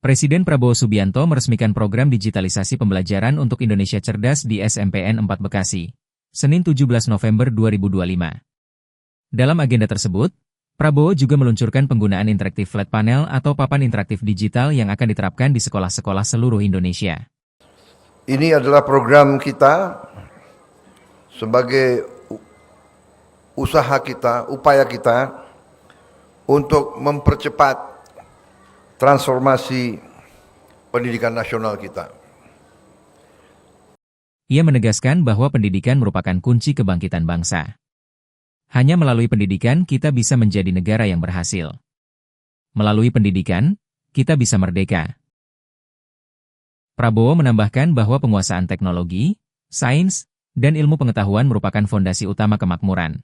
Presiden Prabowo Subianto meresmikan program digitalisasi pembelajaran untuk Indonesia Cerdas di SMPN 4 Bekasi, Senin 17 November 2025. Dalam agenda tersebut, Prabowo juga meluncurkan penggunaan interaktif flat panel atau papan interaktif digital yang akan diterapkan di sekolah-sekolah seluruh Indonesia. Ini adalah program kita sebagai usaha kita, upaya kita untuk mempercepat transformasi pendidikan nasional kita. Ia menegaskan bahwa pendidikan merupakan kunci kebangkitan bangsa. Hanya melalui pendidikan kita bisa menjadi negara yang berhasil. Melalui pendidikan, kita bisa merdeka. Prabowo menambahkan bahwa penguasaan teknologi, sains, dan ilmu pengetahuan merupakan fondasi utama kemakmuran.